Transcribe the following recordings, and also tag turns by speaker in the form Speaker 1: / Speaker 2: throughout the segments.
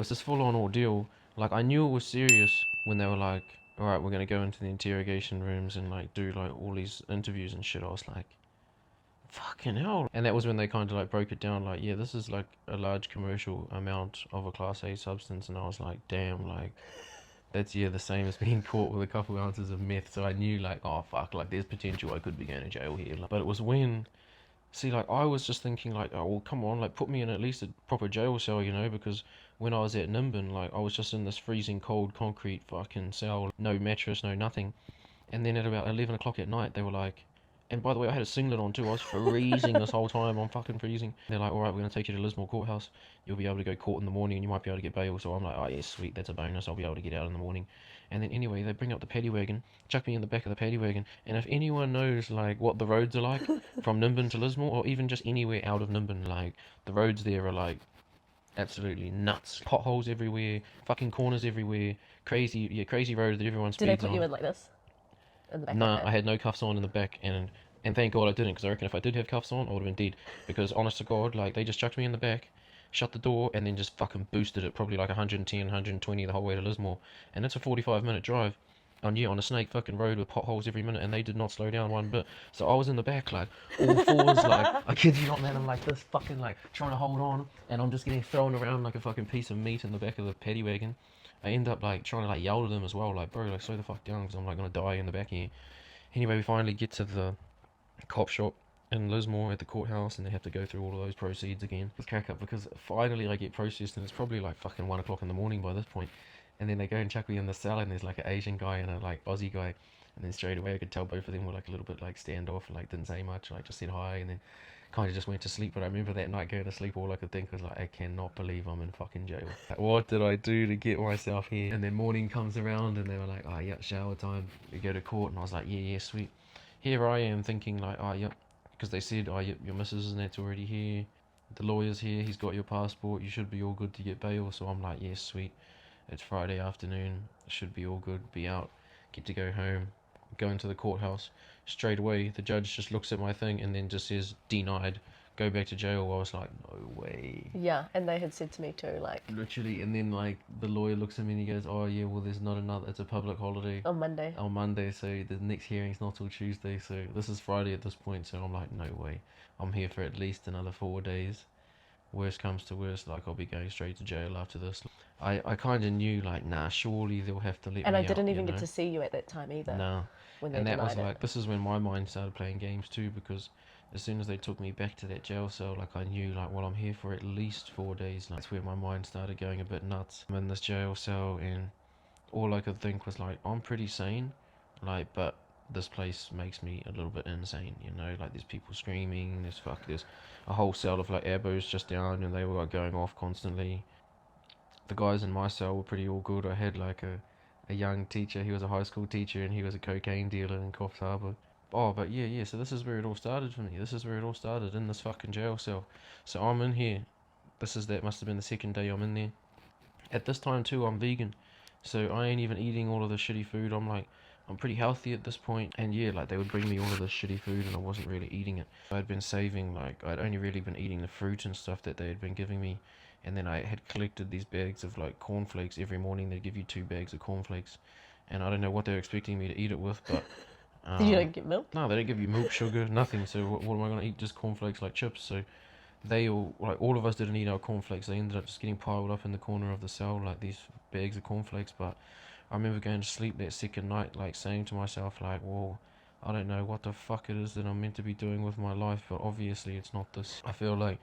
Speaker 1: was this full-on ordeal. Like, I knew it was serious when they were like, alright, we're gonna go into the interrogation rooms and like do like all these interviews and shit. I was like, fucking hell. And that was when they kind of like broke it down, like, yeah, this is like a large commercial amount of a class A substance. And I was like, damn, like, that's, yeah, the same as being caught with a couple ounces of meth. So I knew like, oh fuck, like there's potential I could be going to jail here. Like, but it was when, see, like, I was just thinking like, oh well, come on, like put me in at least a proper jail cell, you know, because when I was at Nimbin, like I was just in this freezing cold concrete fucking cell, no mattress, no nothing. And then at about 11 o'clock at night, they were like, and by the way, I had a singlet on too. I was freezing this whole time. I'm fucking freezing. They're like, all right, we're going to take you to Lismore Courthouse. You'll be able to go court in the morning and you might be able to get bail. So I'm like, oh, yeah, sweet. That's a bonus. I'll be able to get out in the morning. And then anyway, they bring up the paddy wagon, chuck me in the back of the paddy wagon. And if anyone knows, like, what the roads are like from Nimbin to Lismore, or even just anywhere out of Nimbin, like, the roads there are, like, absolutely nuts. Potholes everywhere, fucking corners everywhere, crazy, yeah, crazy roads that everyone
Speaker 2: Did they
Speaker 1: speeds
Speaker 2: put you
Speaker 1: on.
Speaker 2: in like this? In the back
Speaker 1: Nah,
Speaker 2: like
Speaker 1: I
Speaker 2: that?
Speaker 1: had no cuffs on in the back, and thank God I didn't, because I reckon if I did have cuffs on, I would have been dead. Because honest to God, like they just chucked me in the back, shut the door, and then just fucking boosted it probably like 110, 120 the whole way to Lismore, and it's a 45-minute drive. On on a snake fucking road with potholes every minute, and they did not slow down one bit. So I was in the back, like all fours, like I kid you not, man. I'm like this, fucking like trying to hold on, and I'm just getting thrown around like a fucking piece of meat in the back of the paddy wagon. I end up like trying to like yell at them as well, like bro, like slow the fuck down, because I'm like gonna die in the back here. Anyway, we finally get to the cop shop in Lismore at the courthouse, and they have to go through all of those proceeds again. It's crack up because finally I get processed, and it's probably like fucking 1 o'clock in the morning by this point. And then they go and chuck me in the cell, and there's like an Asian guy and a like Aussie guy. And then straight away I could tell both of them were like a little bit like standoff, and like didn't say much, like just said hi, and then kind of just went to sleep. But I remember that night going to sleep, all I could think was like, I cannot believe I'm in fucking jail. Like, what did I do to get myself here? And then morning comes around, and they were like, oh yeah, shower time, we go to court. And I was like, yeah, yeah, sweet. Here I am thinking like, oh yep, because they said, oh yep, your missus and that's already here, the lawyer's here, he's got your passport, you should be all good to get bail. So I'm like, yes, sweet, it's Friday afternoon, should be all good, be out, get to go home, go into the courthouse. Straight away the judge just looks at my thing and then just says denied, go back to jail. I was like, no way.
Speaker 2: Yeah, and they had said to me too, like
Speaker 1: Literally. And then like the lawyer looks at me and he goes, oh yeah, well there's not another, it's a public holiday
Speaker 2: on Monday.
Speaker 1: on Monday, so the next hearing's not till Tuesday, so this is Friday at this point. So I'm like, no way, I'm here for at least another 4 days. Worst comes to worst, like I'll be going straight to jail after this. I kind of knew like, nah, surely they'll have to let
Speaker 2: And
Speaker 1: me
Speaker 2: I
Speaker 1: out,
Speaker 2: didn't
Speaker 1: you
Speaker 2: even
Speaker 1: know?
Speaker 2: get to see you at that time either.
Speaker 1: Nah.
Speaker 2: When they
Speaker 1: And that was
Speaker 2: denied it.
Speaker 1: like, this is when my mind started playing games too, because as soon as they took me back to that jail cell, like I knew like, well, I'm here for at least 4 days. Like, that's where my mind started going a bit nuts. I'm in this jail cell, and all I could think was like, I'm pretty sane, like, but this place makes me a little bit insane, you know? Like there's people screaming, there's a whole cell of like abos just down, and they were like going off constantly. The guys in my cell were pretty all good. I had like a young teacher, he was a high school teacher, and he was a cocaine dealer in Coffs Harbour. Oh, but yeah, so this is where it all started for me. This is where it all started, in this fucking jail cell. So I'm in here. That must have been the second day I'm in there. At this time too, I'm vegan, so I ain't even eating all of the shitty food. I'm pretty healthy at this point, and yeah, like they would bring me all of this shitty food, and I wasn't really eating it. I'd been saving, like I'd only really been eating the fruit and stuff that they had been giving me, and then I had collected these bags of like cornflakes every morning. They'd give you 2 bags of cornflakes, and I don't know what they were expecting me to eat it with, but
Speaker 2: Did you not get milk?
Speaker 1: no, they don't give you milk, sugar, nothing. So what am I gonna eat? Just cornflakes like chips. So they all of us didn't eat our cornflakes. They ended up just getting piled up in the corner of the cell, like these bags of cornflakes. But I remember going to sleep that second night, like saying to myself, like, well, I don't know what the fuck it is that I'm meant to be doing with my life, but obviously it's not this. I feel like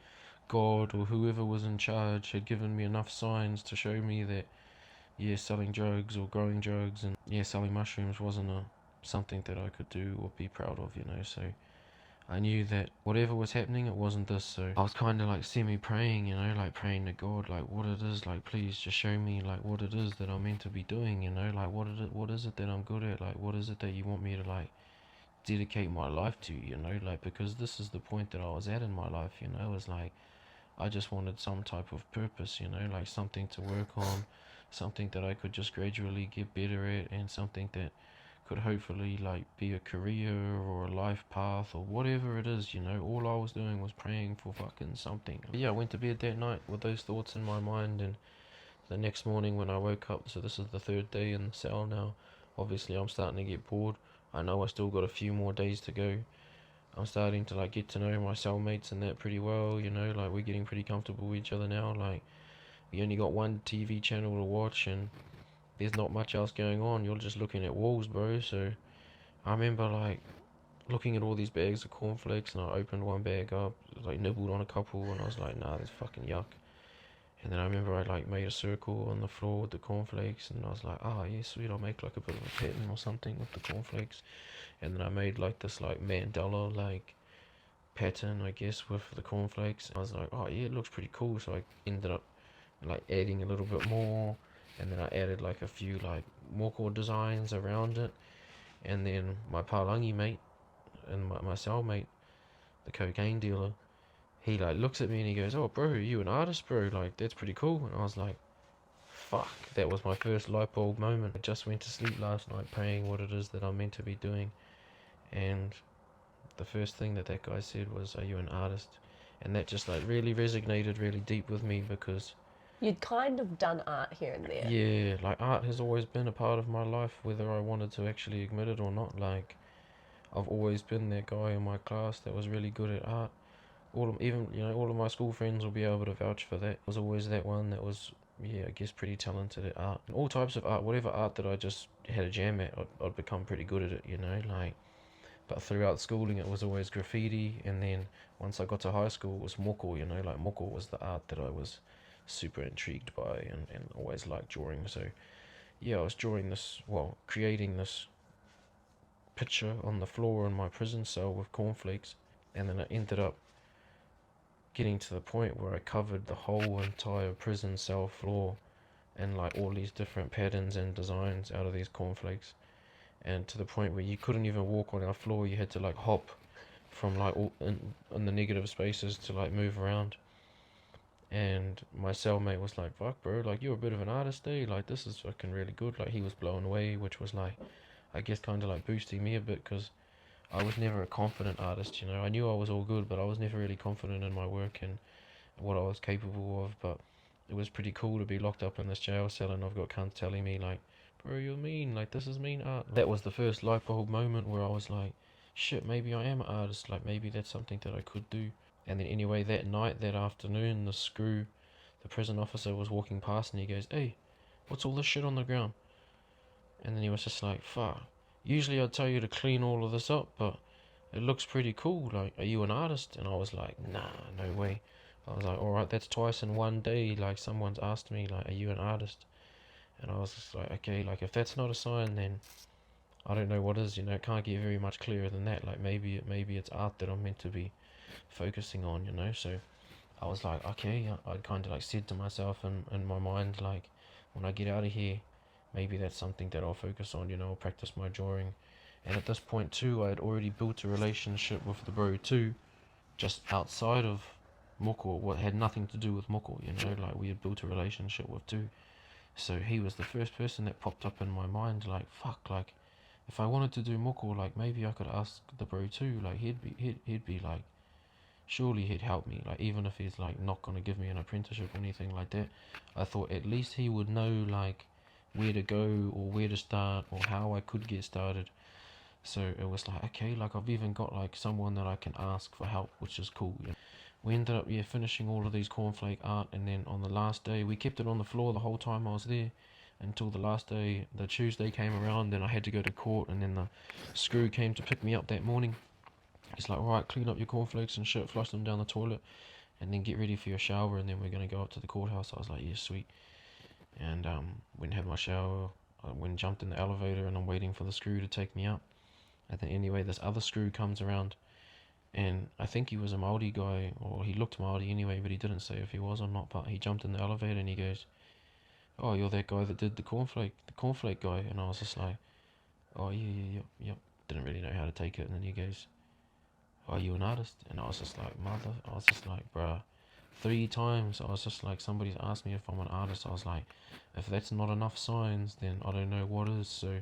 Speaker 1: God or whoever was in charge had given me enough signs to show me that, yeah, selling drugs or growing drugs and yeah, selling mushrooms wasn't something that I could do or be proud of, you know. So I knew that whatever was happening, it wasn't this. So I was kind of like semi-praying, you know, like praying to God, like what it is, like please just show me like what it is that I'm meant to be doing, you know, like what is it that I'm good at, like what is it that you want me to like dedicate my life to, you know, like because this is the point that I was at in my life, you know. It was like I just wanted some type of purpose, you know, like something to work on, something that I could just gradually get better at, and something that could hopefully like be a career or a life path or whatever it is, you know. All I was doing was praying for fucking something. But yeah, I went to bed that night with those thoughts in my mind, and the next morning when I woke up, so this is the third day in the cell now. Obviously, I'm starting to get bored. I know I still got a few more days to go. I'm starting to like get to know my cellmates and that pretty well, you know, like we're getting pretty comfortable with each other now. Like we only got one TV channel to watch and there's not much else going on. You're just looking at walls, bro. So I remember like looking at all these bags of cornflakes and I opened one bag up, like nibbled on a couple and I was like, nah, this fucking yuck. And then I remember I like made a circle on the floor with the cornflakes and I was like, oh yeah, sweet, I'll make like a bit of a pattern or something with the cornflakes. And then I made like this like mandala like pattern, I guess, with the cornflakes. I was like, oh yeah, it looks pretty cool. So I ended up like adding a little bit more, and then I added like a few like moko designs around it. And then my palangi mate and my cellmate, the cocaine dealer, he like looks at me and he goes, oh bro, you an artist, bro? Like that's pretty cool. And I was like, fuck, that was my first light bulb moment. I just went to sleep last night praying what it is that I'm meant to be doing, and the first thing that that guy said was, are you an artist? And that just like really resonated really deep with me because
Speaker 2: You'd kind of done art here and there.
Speaker 1: yeah, like art has always been a part of my life, whether I wanted to actually admit it or not. Like I've always been that guy in my class that was really good at art. Even you know, all of my school friends will be able to vouch for that. I was always that one that was, yeah, I guess pretty talented at art. And all types of art, whatever art that I just had a jam at, I'd become pretty good at it, you know, like. But throughout schooling, it was always graffiti, and then once I got to high school, it was moko. You know, like moko was the art that I was super intrigued by, and always liked drawing. So yeah, I was drawing this, well, creating this picture on the floor in my prison cell with cornflakes, and then I ended up getting to the point where I covered the whole entire prison cell floor and like all these different patterns and designs out of these cornflakes, and to the point where you couldn't even walk on our floor. You had to like hop from like all in the negative spaces to like move around. And my cellmate was like, fuck bro, like you're a bit of an artist, eh? Like this is fucking really good. Like he was blown away, which was like, I guess kind of like boosting me a bit, because I was never a confident artist, you know. I knew I was all good, but I was never really confident in my work and what I was capable of. But it was pretty cool to be locked up in this jail cell and I've got cunts telling me like, bro, you're mean, like this is mean art. That was the first light bulb moment where I was like, shit, maybe I am an artist, like maybe that's something that I could do. And then anyway, that night, that afternoon, the prison officer was walking past and he goes, hey, what's all this shit on the ground? And then he was just like, fuck, usually I'd tell you to clean all of this up, but it looks pretty cool, like, are you an artist? And I was like, nah, no way. I was like, alright, that's twice in one day, like someone's asked me, like, are you an artist? And I was just like, okay, like if that's not a sign, then I don't know what is, you know. It can't get very much clearer than that. Like maybe it's art that I'm meant to be focusing on, you know. So I was like, okay, I'd kind of like said to myself in my mind, like, when I get out of here, maybe that's something that I'll focus on, you know. I'll practice my drawing. And at this point too, I had already built a relationship with the bro too, just outside of moko, what had nothing to do with moko, you know. Like we had built a relationship with too. So he was the first person that popped up in my mind, like, fuck, like, if I wanted to do moko, like, maybe I could ask the bro too, like, he'd be like, surely he'd help me, like, even if he's, like, not gonna give me an apprenticeship or anything like that. I thought at least he would know, like, where to go, or where to start, or how I could get started. So it was like, okay, like, I've even got, like, someone that I can ask for help, which is cool, you know? We ended up, yeah, finishing all of these cornflake art, and then on the last day, we kept it on the floor the whole time I was there, until the last day, the Tuesday came around, then I had to go to court, and then the screw came to pick me up that morning. He's like, alright, clean up your cornflakes and shit, flush them down the toilet, and then get ready for your shower, and then we're going to go up to the courthouse. I was like, yeah, sweet. And went and had my shower, I went and jumped in the elevator, and I'm waiting for the screw to take me up. And then anyway, this other screw comes around, and I think he was a Māori guy, or he looked Māori anyway, but he didn't say if he was or not. But he jumped in the elevator and he goes, oh, you're that guy that did the cornflake guy. And I was just like, oh yeah, yep. Didn't really know how to take it. And then he goes, are you an artist? And I was just like, I was just like, bruh, 3 times I was just like, somebody's asked me if I'm an artist. I was like, if that's not enough signs, then I don't know what is. So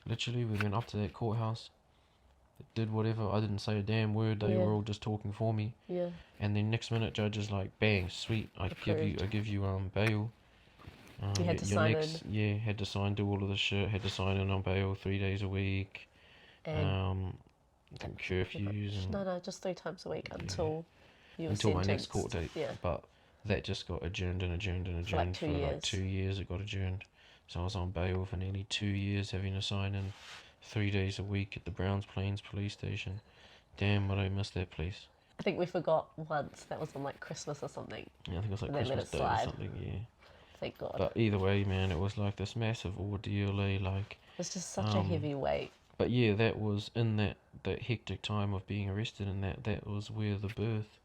Speaker 1: literally we went up to that courthouse, did whatever. I didn't say a damn word. They were all just talking for me.
Speaker 2: Yeah.
Speaker 1: And then next minute, judge is like, bang, sweet, I give you bail.
Speaker 2: You had to
Speaker 1: Your
Speaker 2: sign
Speaker 1: next, yeah, had to sign, do all of the shit, had to sign in on bail 3 days a week,
Speaker 2: in, and
Speaker 1: um, curfews and
Speaker 2: no, just 3 times a week
Speaker 1: yeah,
Speaker 2: until you were
Speaker 1: until my next court
Speaker 2: sentenced.
Speaker 1: date.
Speaker 2: Yeah,
Speaker 1: But that just got adjourned and adjourned and
Speaker 2: for like
Speaker 1: adjourned
Speaker 2: two
Speaker 1: for like
Speaker 2: years.
Speaker 1: 2 years. It got adjourned, so I was on bail for nearly 2 years, having to sign in 3 days a week at the Browns Plains police station. Damn, but I miss that place.
Speaker 2: I think we forgot once that was on like Christmas or something,
Speaker 1: Yeah, I think it was like
Speaker 2: and they let
Speaker 1: Christmas
Speaker 2: it
Speaker 1: Day or
Speaker 2: slide.
Speaker 1: something. Yeah.
Speaker 2: Thank God.
Speaker 1: But either way, man, it was like this massive ordeal, like,
Speaker 2: It was just such a
Speaker 1: um,
Speaker 2: heavy weight.
Speaker 1: but yeah, that was in that hectic time of being arrested, and that was where the birth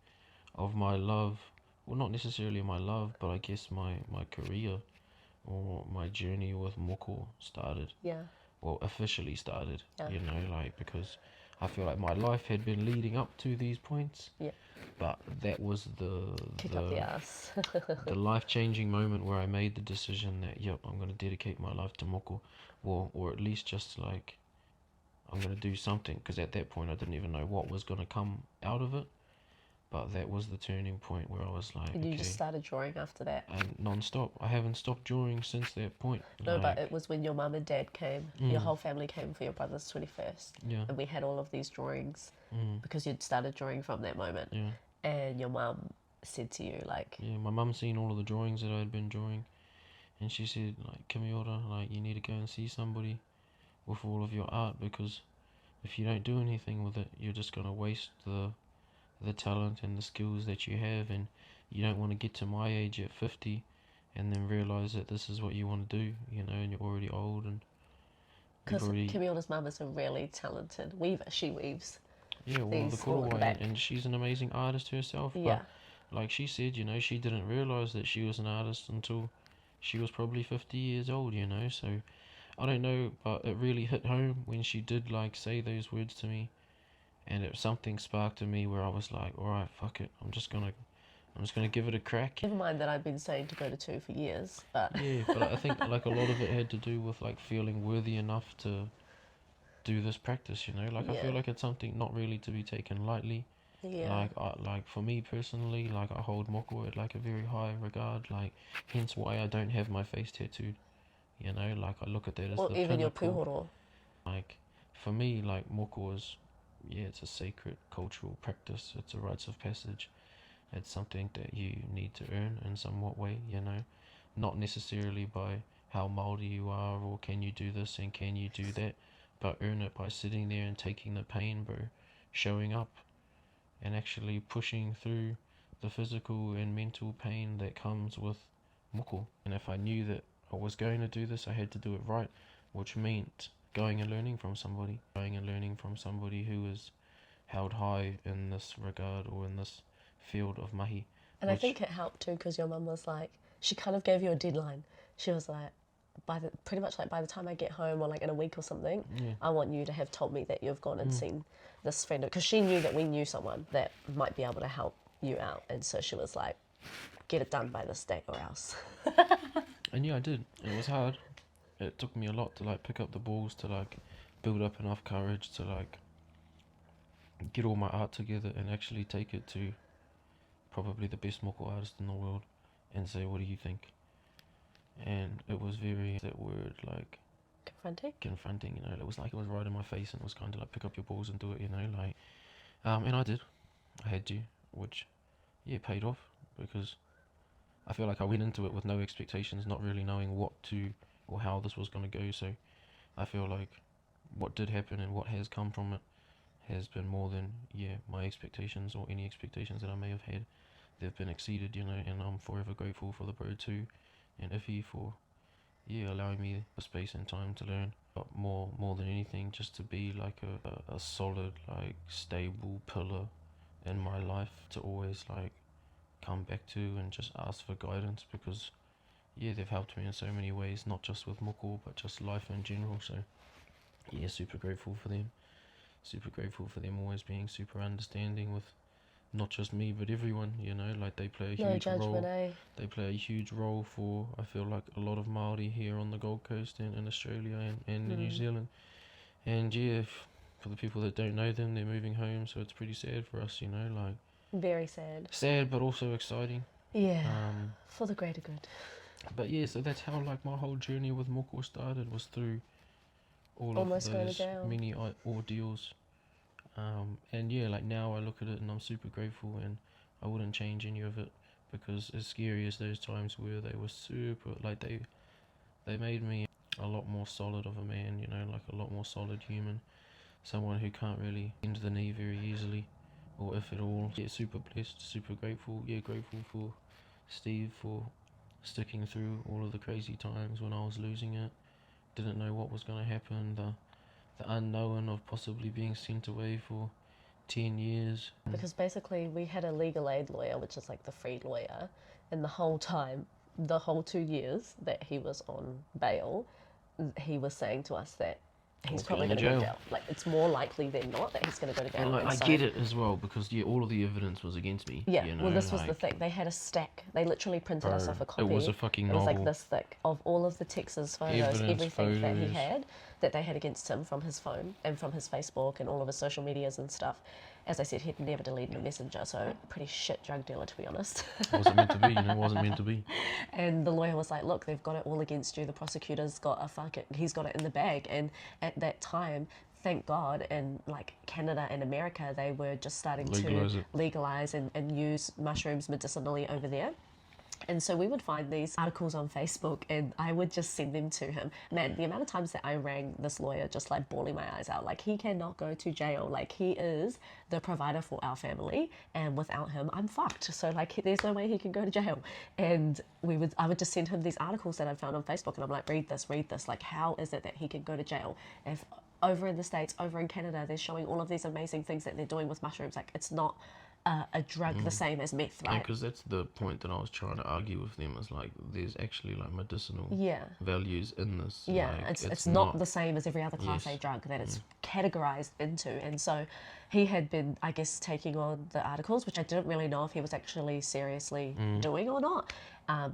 Speaker 1: of my love, well, not necessarily my love, but I guess my career or my journey with moko started,
Speaker 2: Yeah,
Speaker 1: well, officially started,
Speaker 2: yeah,
Speaker 1: like, because I feel like my life had been leading up to these points,
Speaker 2: yeah.
Speaker 1: but that was
Speaker 2: Kick up
Speaker 1: the
Speaker 2: the ass.
Speaker 1: the life-changing moment where I made the decision that, yep, I'm going to dedicate my life to moko, or at least just like I'm going to do something, because at that point I didn't even know what was going to come out of it, but that was the turning point where I was like,
Speaker 2: And you just
Speaker 1: okay,
Speaker 2: started drawing after that.
Speaker 1: and non-stop. I haven't stopped drawing since that point.
Speaker 2: No, but
Speaker 1: Like,
Speaker 2: it was when your mum and dad came, your whole family came for your brother's 21st.
Speaker 1: yeah,
Speaker 2: And we had all of these drawings
Speaker 1: mm,
Speaker 2: because you'd started drawing from that moment.
Speaker 1: yeah,
Speaker 2: And your mum said to you, like,
Speaker 1: yeah. My mum seen all of the drawings that I'd been drawing, and she said, like, Kimiora, like, you need to go and see somebody with all of your art, because if you don't do anything with it, you're just gonna waste the talent and the skills that you have, and you don't want to get to my age at 50 and then realize that this is what you want to do, and you're already old and you've
Speaker 2: because
Speaker 1: already,
Speaker 2: Kimiora's mum is a really talented weaver. She weaves
Speaker 1: yeah, well, the
Speaker 2: these all at the
Speaker 1: korowai,
Speaker 2: back.
Speaker 1: and she's an amazing artist herself, but
Speaker 2: Yeah.
Speaker 1: like she said, she didn't realize that she was an artist until she was probably 50 years old, so I don't know, but it really hit home when she did like say those words to me, and something sparked in me where I was like, all right, fuck it, I'm just gonna give it a crack.
Speaker 2: Never mind that I've been saying to go to two for years, but
Speaker 1: Yeah, but I think like a lot of it had to do with like feeling worthy enough to do this practice. Like I
Speaker 2: yeah,
Speaker 1: feel like it's something not really to be taken lightly.
Speaker 2: yeah.
Speaker 1: Like for me personally, like I hold moko at like a very high regard. Like hence why I don't have my face tattooed. Like I look at that as
Speaker 2: Or
Speaker 1: the
Speaker 2: even your
Speaker 1: pinnacle.
Speaker 2: puhoro.
Speaker 1: Like for me, like moko is, yeah, it's a sacred cultural practice. It's a rites of passage. It's something that you need to earn in somewhat way. Not necessarily by how Māori you are or can you do this and can you do that, but earn it by sitting there and taking the pain, bro, showing up and actually pushing through the physical and mental pain that comes with moko. And if I knew that I was going to do this, I had to do it right, which meant going and learning from somebody who is held high in this regard or in this field of mahi,
Speaker 2: And I
Speaker 1: which,
Speaker 2: think it helped too because your mum was like, she kind of gave you a deadline. She was like, pretty much like by the time I get home or like in a week or something,
Speaker 1: yeah,
Speaker 2: I want you to have told me that you've gone and seen this friend, because she knew that we knew someone that might be able to help you out, and so she was like, get it done by this date or else.
Speaker 1: and yeah, I did. It was hard. It took me a lot to like pick up the balls to like build up enough courage to like get all my art together and actually take it to probably the best moko artist in the world and say, what do you think? And it was very, that word, like,
Speaker 2: Confronting?
Speaker 1: confronting. It was like it was right in my face, and it was kind of like pick up your balls and do it, like, and I did. I had to, which, yeah, paid off, because I feel like I went into it with no expectations, not really knowing what to or how this was going to go. So I feel like what did happen and what has come from it has been more than, yeah, my expectations or any expectations that I may have had. They've been exceeded, and I'm forever grateful for the Bro 2 and Ify for, yeah, allowing me the space and time to learn. But more than anything, just to be like a solid, like, stable pillar in my life to always like come back to and just ask for guidance, because yeah, they've helped me in so many ways, not just with moko but just life in general. So yeah, super grateful for them. Super grateful for them always being super understanding with not just me but everyone, like they play a
Speaker 2: No
Speaker 1: huge
Speaker 2: judgment,
Speaker 1: role.
Speaker 2: eh?
Speaker 1: They play a huge role for, I feel like, a lot of Māori here on the Gold Coast and in Australia and in New Zealand. And yeah, for the people that don't know them, they're moving home, so it's pretty sad for us, like
Speaker 2: Very sad.
Speaker 1: sad but also exciting.
Speaker 2: Yeah,
Speaker 1: Um,
Speaker 2: for the greater good.
Speaker 1: But yeah, so that's how like my whole journey with moko started, was through all
Speaker 2: Almost
Speaker 1: of
Speaker 2: going to
Speaker 1: those
Speaker 2: jail.
Speaker 1: mini ordeals. And yeah, like now I look at it and I'm super grateful, and I wouldn't change any of it, because as scary as those times were, they were super, like they made me a lot more solid of a man, you know, like a lot more solid human, someone who can't really bend the knee very easily, or if at all. Yeah, super blessed, super grateful. Yeah, grateful for Steve for sticking through all of the crazy times when I was losing it. Didn't know what was going to happen. The unknown of possibly being sent away for 10 years.
Speaker 2: Because basically we had a legal aid lawyer, which is like the free lawyer, and the whole time, the whole 2 years that he was on bail, he was saying to us that he's probably going to go to jail. Like, it's more likely than not that he's going to go to jail.
Speaker 1: And like,
Speaker 2: and
Speaker 1: I
Speaker 2: so,
Speaker 1: get it as well, because yeah, all of the evidence was against me.
Speaker 2: Yeah,
Speaker 1: you know,
Speaker 2: well, this was
Speaker 1: like,
Speaker 2: the thing. They had a stack. They literally printed us off a copy.
Speaker 1: it was a fucking
Speaker 2: It was like
Speaker 1: novel.
Speaker 2: this thick of all of the Texas photos,
Speaker 1: Evidence,
Speaker 2: everything that he
Speaker 1: photos.
Speaker 2: had, that they had against him from his phone and from his Facebook and all of his social medias and stuff. As I said, he'd never deleted a messenger, so pretty shit drug dealer, to be honest.
Speaker 1: Wasn't meant to be, you know, wasn't meant to be.
Speaker 2: And the lawyer was like, look, they've got it all against you. The prosecutor's got he's got it in the bag. And at that time, thank God, in like Canada and America, they were just starting to legalize and use mushrooms medicinally over there. And so we would find these articles on Facebook, and I would just send them to him. Man, the amount of times that I rang this lawyer just like bawling my eyes out, like, he cannot go to jail. Like, he is the provider for our family, and without him, I'm fucked. So like, there's no way he can go to jail. And I would just send him these articles that I found on Facebook, and I'm like, read this. Like, how is it that he can go to jail? If over in the States, over in Canada, they're showing all of these amazing things that they're doing with mushrooms. Like, it's not a drug the same as meth, right?
Speaker 1: Because that's the point that I was trying to argue with them, is like, there's actually like medicinal values in this.
Speaker 2: Yeah,
Speaker 1: like,
Speaker 2: it's not the same as every other Class A drug that it's categorized into. And so he had been, I guess, taking on the articles, which I didn't really know if he was actually seriously doing or not,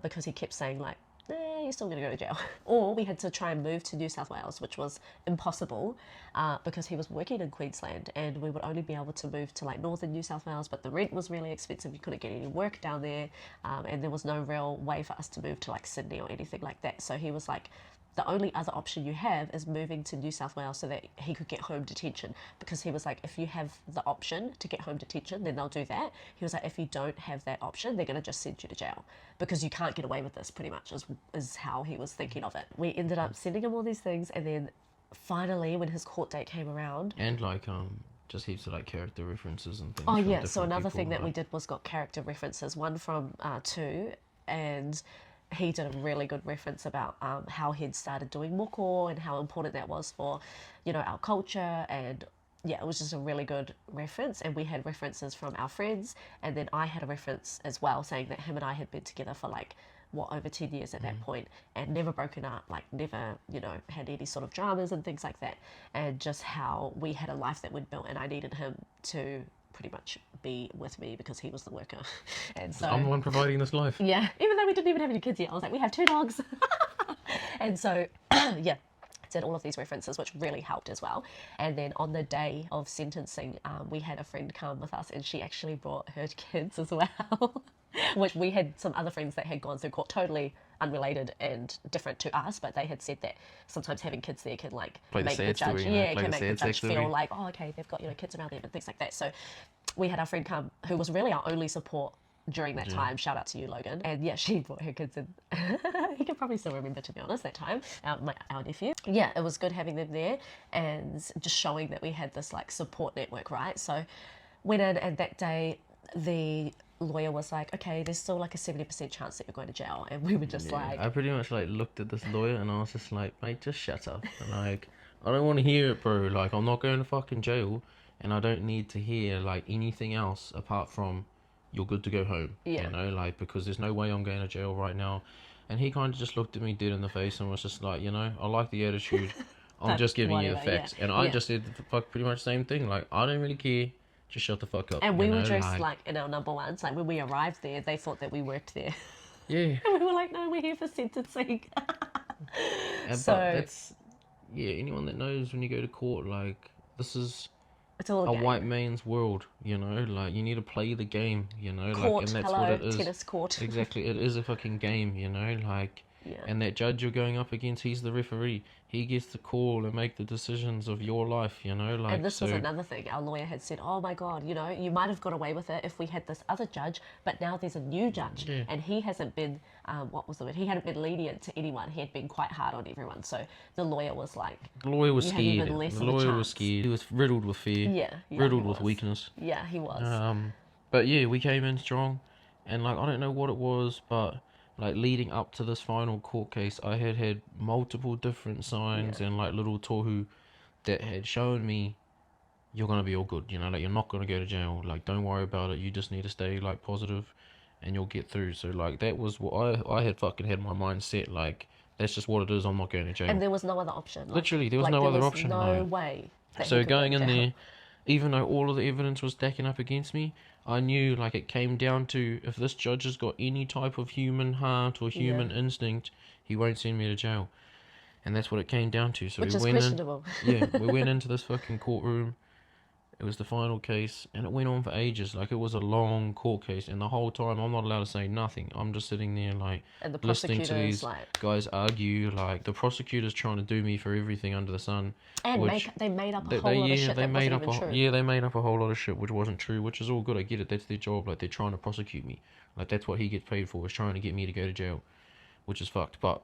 Speaker 2: because he kept saying like, you're still going to go to jail. Or we had to try and move to New South Wales, which was impossible because he was working in Queensland, and we would only be able to move to like northern New South Wales, but the rent was really expensive. You couldn't get any work down there, and there was no real way for us to move to like Sydney or anything like that. So he was like, the only other option you have is moving to New South Wales so that he could get home detention, because he was like, if you have the option to get home detention, then they'll do that. He was like, if you don't have that option, they're going to just send you to jail because you can't get away with this, pretty much is how he was thinking of it. We ended up sending him all these things, and then finally when his court date came around,
Speaker 1: and like just heaps of like character references and things.
Speaker 2: Oh yeah, so another thing that we did was got character references, one from Tu, and he did a really good reference about how he'd started doing moko and how important that was for, you know, our culture. And yeah, it was just a really good reference. And we had references from our friends, and then I had a reference as well saying that him and I had been together for like over 10 years at that point, and never broken up, like never, you know, had any sort of dramas and things like that, and just how we had a life that we'd built, and I needed him to pretty much be with me because he was the worker. And so
Speaker 1: I'm the one providing this life.
Speaker 2: Yeah, even though we didn't even have any kids yet, I was like, we have 2 dogs. And so yeah, did all of these references, which really helped as well. And then on the day of sentencing, we had a friend come with us, and she actually brought her kids as well. Which we had some other friends that had gone through court, totally unrelated and different to us, but they had said that sometimes having kids there can like make the judge, can make the judge feel like, oh, okay, they've got, you know, kids around them and things like that. So we had our friend come, who was really our only support during that time. Shout out to you, Logan. And yeah, she brought her kids in. He can probably still remember, to be honest, that time, our nephew. Yeah, it was good having them there and just showing that we had this like support network, right? So went in, and that day the lawyer was like, okay, there's still like a 70% chance that you're going to jail. And we were just like,
Speaker 1: I pretty much like looked at this lawyer and I was just like, mate, just shut up. And like, I don't want to hear it, bro. Like, I'm not going to fucking jail, and I don't need to hear like anything else apart from you're good to go home. You know, like, because there's no way I'm going to jail right now. And he kind of just looked at me dead in the face and was just like, you know, I like the attitude. I'm just giving you the facts. And I just did pretty much the same thing. Like, I don't really care. Just shut the fuck up.
Speaker 2: And we were dressed like in our number ones. Like, when we arrived there, they thought that we worked there.
Speaker 1: Yeah.
Speaker 2: And we were like, no, we're here for sentencing.
Speaker 1: But that's, anyone that knows, when you go to court, like, this is
Speaker 2: It's all
Speaker 1: a
Speaker 2: a game.
Speaker 1: white man's world, you know, like you need to play the game, you know, like,
Speaker 2: Court,
Speaker 1: and that's
Speaker 2: hello,
Speaker 1: what it is.
Speaker 2: tennis court.
Speaker 1: Exactly, it is a fucking game, you know, like,
Speaker 2: Yeah.
Speaker 1: and that judge you're going up against, he's the referee. He gets to call and make the decisions of your life, you know, like,
Speaker 2: And this was
Speaker 1: so.
Speaker 2: another thing. Our lawyer had said, oh my God, you know, you might have got away with it if we had this other judge, but now there's a new judge.
Speaker 1: Yeah.
Speaker 2: And he hasn't been, what was the word? He hadn't been lenient to anyone. He had been quite hard on everyone. So the lawyer was like,
Speaker 1: The lawyer was
Speaker 2: you have
Speaker 1: scared.
Speaker 2: even less
Speaker 1: The
Speaker 2: of a
Speaker 1: lawyer was
Speaker 2: chance.
Speaker 1: scared. He was riddled with fear.
Speaker 2: Yeah,
Speaker 1: riddled
Speaker 2: he
Speaker 1: with
Speaker 2: was.
Speaker 1: weakness.
Speaker 2: Yeah, he was.
Speaker 1: But yeah, we came in strong, and like I don't know what it was, but like leading up to this final court case, I had multiple different signs and like little tohu that had shown me you're gonna be all good. You know, like you're not gonna go to jail. Like don't worry about it. You just need to stay like positive, and you'll get through. So like that was what I had fucking had my mind set. Like that's just what it is. I'm not going to jail.
Speaker 2: And there was no other option. Like,
Speaker 1: Literally, there was no other option.
Speaker 2: No way. That
Speaker 1: So
Speaker 2: he could go
Speaker 1: going
Speaker 2: to
Speaker 1: in
Speaker 2: jail.
Speaker 1: there, even though all of the evidence was stacking up against me, I knew like it came down to if this judge has got any type of human heart or human instinct, he won't send me to jail. And that's what it came down to. So
Speaker 2: Which
Speaker 1: we
Speaker 2: is
Speaker 1: went
Speaker 2: questionable.
Speaker 1: we went into this fucking courtroom. It was the final case, and it went on for ages. Like it was a long court case, and the whole time I'm not allowed to say nothing. I'm just sitting there like
Speaker 2: And the
Speaker 1: listening to
Speaker 2: prosecutor's
Speaker 1: these
Speaker 2: like,
Speaker 1: guys argue. Like the prosecutor's trying to do me for everything under the sun.
Speaker 2: and
Speaker 1: which
Speaker 2: they made up a whole lot of shit that wasn't even true.
Speaker 1: Yeah, they made up a whole lot of shit which wasn't true, which is all good. I get it. That's their job. Like they're trying to prosecute me. Like that's what he gets paid for, is trying to get me to go to jail, which is fucked. But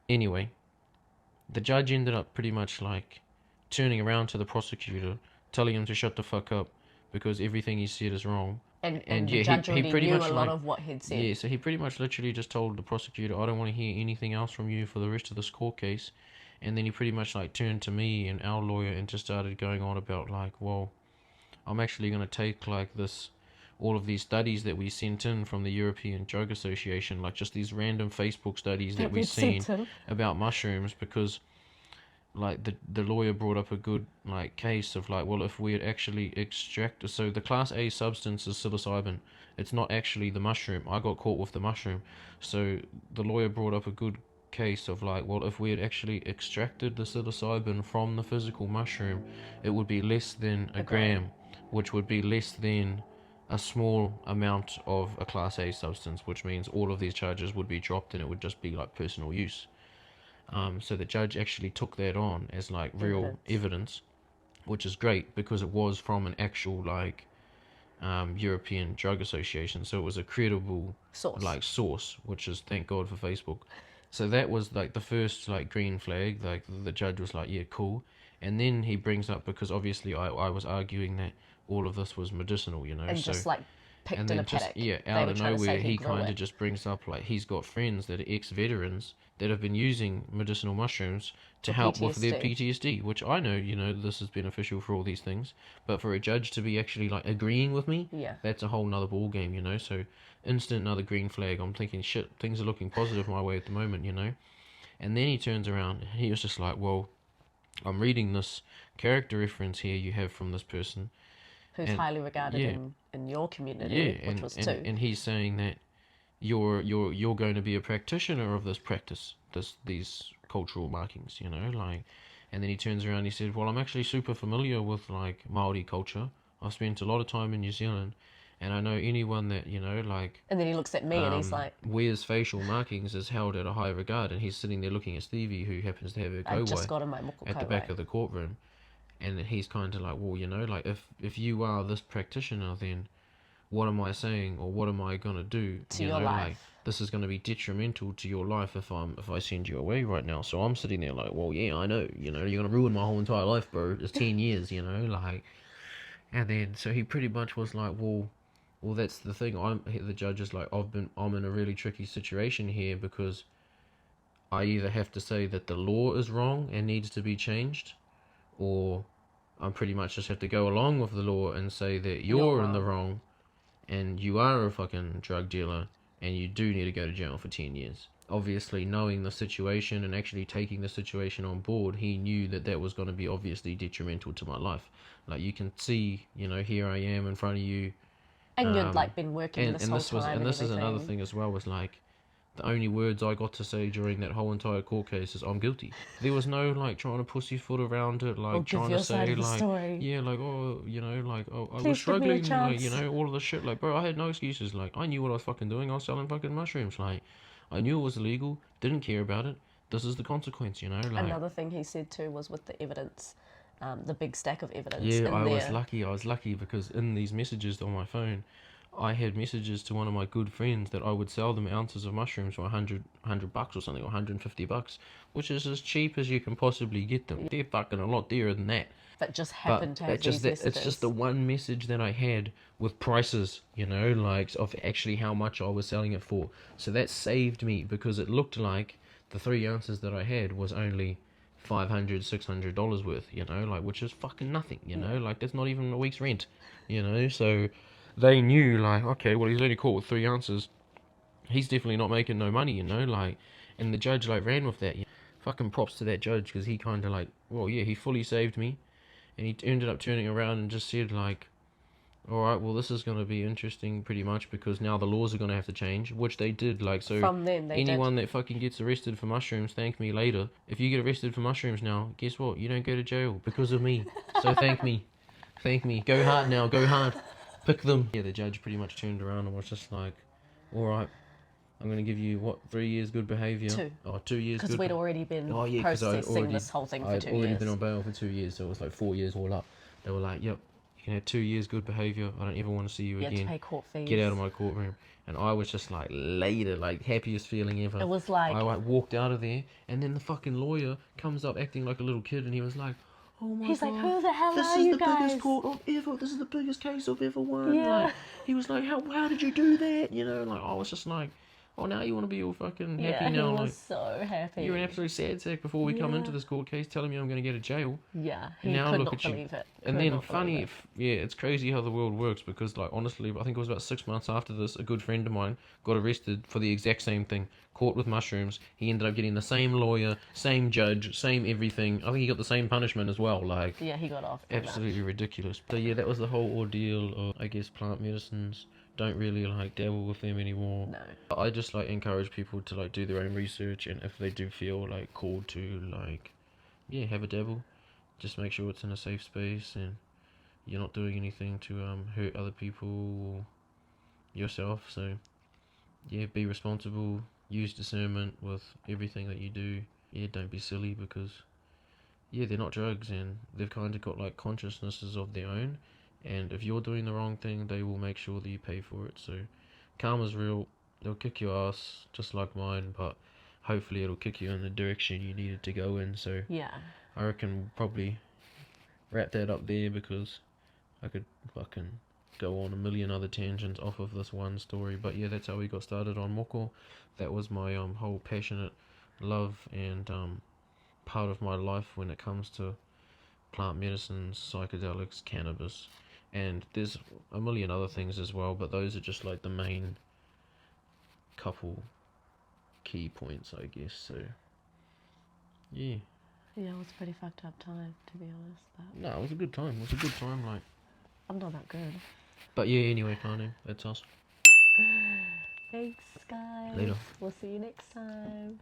Speaker 1: anyway, the judge ended up pretty much like turning around to the prosecutor, telling him to shut the fuck up because everything he said is wrong.
Speaker 2: And
Speaker 1: yeah,
Speaker 2: the judge
Speaker 1: he
Speaker 2: already
Speaker 1: pretty
Speaker 2: knew
Speaker 1: much
Speaker 2: a lot
Speaker 1: like,
Speaker 2: of what he'd said.
Speaker 1: Yeah, so he pretty much literally just told the prosecutor, I don't want to hear anything else from you for the rest of this court case. And then he pretty much like turned to me and our lawyer and just started going on about like, well, I'm actually going to take like this, all of these studies that we sent in from the European Drug Association, like just these random Facebook studies that we've seen about mushrooms, because like the lawyer brought up a good like case of like, well, if we had actually extracted, so the class A substance is psilocybin, it's not actually the mushroom. I got caught with the mushroom. So the lawyer brought up a good case of like, well, if we had actually extracted the psilocybin from the physical mushroom, it would be less than a gram, which would be less than a small amount of a class A substance, which means all of these charges would be dropped and it would just be like personal use. So the judge actually took that on as like real evidence, which is great because it was from an actual like European Drug Association, so it was a credible source, which is thank God for Facebook. So that was like the first like green flag. Like the judge was like, yeah, cool. And then he brings up, because obviously I was arguing that all of this was medicinal, you know,
Speaker 2: and
Speaker 1: so
Speaker 2: just like picked
Speaker 1: and
Speaker 2: in
Speaker 1: then
Speaker 2: a paddock.
Speaker 1: out of nowhere he kind of just brings up like he's got friends that are ex-veterans that have been using medicinal mushrooms to help with their PTSD, which I know, you know, this is beneficial for all these things, but for a judge to be actually like agreeing with me, that's a whole nother ball game, you know. So instant another green flag. I'm thinking, shit, things are looking positive my way at the moment, you know. And then he turns around and he was just like, well, I'm reading this character reference here you have from this person
Speaker 2: who's highly regarded in your community, which was too.
Speaker 1: And he's saying that you're going to be a practitioner of this practice, these cultural markings, you know, like. And then he turns around and he said, well, I'm actually super familiar with like Māori culture. I've spent a lot of time in New Zealand, and I know anyone that, you know, like.
Speaker 2: And then he looks at me and he's like,
Speaker 1: wears facial markings is held at a high regard. And he's sitting there looking at Stevie, who happens to have her
Speaker 2: I just
Speaker 1: kowai
Speaker 2: got in my moko
Speaker 1: at the back of the courtroom. And he's kind of like, well, you know, like if you are this practitioner, then what am I saying, or what am I gonna do
Speaker 2: to your life?
Speaker 1: Like this is gonna be detrimental to your life if I send you away right now. So I'm sitting there like, well, yeah, I know, you know, you're gonna ruin my whole entire life, bro. It's 10 years, you know, like. And then so he pretty much was like, well, that's the thing. The judge is like, I'm in a really tricky situation here, because I either have to say that the law is wrong and needs to be changed, or I pretty much just have to go along with the law and say that you're in the wrong and you are a fucking drug dealer and you do need to go to jail for 10 years. Obviously, knowing the situation and actually taking the situation on board, he knew that that was going to be obviously detrimental to my life. Like, you can see, you know, here I am in front of you.
Speaker 2: And you'd like been working this whole time.
Speaker 1: And this is another thing as well, was like, the only words I got to say during that whole entire court case is I'm guilty. There was no like trying to pussyfoot around it, like
Speaker 2: Or
Speaker 1: trying
Speaker 2: give your
Speaker 1: to
Speaker 2: side
Speaker 1: say
Speaker 2: of the
Speaker 1: like,
Speaker 2: story.
Speaker 1: yeah, like oh, you know, like oh, I was
Speaker 2: Please give me a
Speaker 1: struggling, like you
Speaker 2: chance.
Speaker 1: know, all of the shit. Like bro, I had no excuses. Like I knew what I was fucking doing. I was selling fucking mushrooms. Like I knew it was illegal. Didn't care about it. This is the consequence, you know. Like
Speaker 2: Another thing he said too was with the evidence, the big stack of evidence
Speaker 1: yeah,
Speaker 2: in
Speaker 1: I was
Speaker 2: there.
Speaker 1: lucky. I was lucky because in these messages on my phone, I had messages to one of my good friends that I would sell them ounces of mushrooms for 100 bucks or something, or 150 bucks, which is as cheap as you can possibly get them. They're fucking a lot dearer than that.
Speaker 2: That just
Speaker 1: But
Speaker 2: happened to have these
Speaker 1: it's just the
Speaker 2: messages.
Speaker 1: one message that I had with prices, you know, like of actually how much I was selling it for. So that saved me because it looked like the 3 ounces that I had was only $500-$600 worth, you know, like which is fucking nothing, you know, like that's not even a week's rent, you know. So they knew like, okay, well he's only caught with 3 ounces, he's definitely not making no money, you know, like, and the judge like ran with that. Fucking props to that judge because he kind of like, well, yeah, he fully saved me, and he ended up turning around and just said like, all right, well this is going to be interesting pretty much because now the laws are going to have to change, which they did. Like, so
Speaker 2: From then they
Speaker 1: anyone
Speaker 2: did.
Speaker 1: that fucking gets arrested for mushrooms, thank me later. If you get arrested for mushrooms now, guess what, you don't go to jail because of me. So thank me, go hard now, go hard, pick them. Yeah, the judge pretty much turned around and was just like, all right, I'm going to give you, what, 3 years good behaviour?
Speaker 2: Two.
Speaker 1: Oh, 2 years
Speaker 2: Because
Speaker 1: good.
Speaker 2: we'd already been
Speaker 1: Oh yeah, because
Speaker 2: processing this whole thing for
Speaker 1: I'd
Speaker 2: 2
Speaker 1: already
Speaker 2: years.
Speaker 1: been on bail for 2 years, so it was like 4 years all up. They were like, yep, you can have 2 years good behaviour. I don't ever want to see you
Speaker 2: You had to
Speaker 1: again.
Speaker 2: pay court fees.
Speaker 1: Get out of my courtroom. And I was just like later, like happiest feeling ever.
Speaker 2: It was like
Speaker 1: I like walked out of there, and then the fucking lawyer comes up acting like a little kid, and he was like, oh my
Speaker 2: he's
Speaker 1: god,
Speaker 2: like, who the hell
Speaker 1: this
Speaker 2: are
Speaker 1: is
Speaker 2: you
Speaker 1: the
Speaker 2: guys?
Speaker 1: biggest court of ever. This is the biggest case I've ever won.
Speaker 2: Yeah.
Speaker 1: Like, he was like, how did you do that? You know, like I was just like, oh, now you want to be all fucking happy
Speaker 2: Yeah,
Speaker 1: now,
Speaker 2: he was
Speaker 1: like.
Speaker 2: so happy.
Speaker 1: You're an absolute sad sack before we come
Speaker 2: Yeah.
Speaker 1: into this court case telling me I'm going to go to jail.
Speaker 2: Yeah, he
Speaker 1: And now
Speaker 2: could
Speaker 1: look
Speaker 2: not
Speaker 1: at you.
Speaker 2: believe it.
Speaker 1: And
Speaker 2: Could
Speaker 1: then
Speaker 2: not
Speaker 1: funny,
Speaker 2: believe it.
Speaker 1: yeah, it's crazy how the world works because, like, honestly, I think it was about 6 months after this, a good friend of mine got arrested for the exact same thing, caught with mushrooms. He ended up getting the same lawyer, same judge, same everything. I think he got the same punishment as well. Like,
Speaker 2: Yeah, he got off. pretty much.
Speaker 1: absolutely ridiculous. So yeah, that was the whole ordeal of, I guess, plant medicines. Don't really like dabble with them anymore.
Speaker 2: No.
Speaker 1: I just like encourage people to like do their own research, and if they do feel like called to like, yeah, have a dabble, just make sure it's in a safe space and you're not doing anything to hurt other people or yourself. So yeah, be responsible, use discernment with everything that you do. Yeah, don't be silly because yeah, they're not drugs and they've kind of got like consciousnesses of their own, and if you're doing the wrong thing they will make sure that you pay for it. So karma's real, they'll kick your ass just like mine, but hopefully it'll kick you in the direction you needed to go in. So
Speaker 2: Yeah.
Speaker 1: I reckon we'll probably wrap that up there because I could fucking go on a million other tangents off of this one story. But yeah, that's how we got started on moko. That was my whole passionate love and part of my life when it comes to plant medicines, psychedelics, cannabis, and there's a million other things as well, but those are just like the main couple key points, I guess. So yeah,
Speaker 2: Yeah, it was a pretty fucked up time, to be honest. But
Speaker 1: no, it was a good time. It was a good time, like.
Speaker 2: I'm not that good.
Speaker 1: But yeah, anyway, Kanu, that's us.
Speaker 2: Thanks, guys.
Speaker 1: Later.
Speaker 2: We'll see you next time.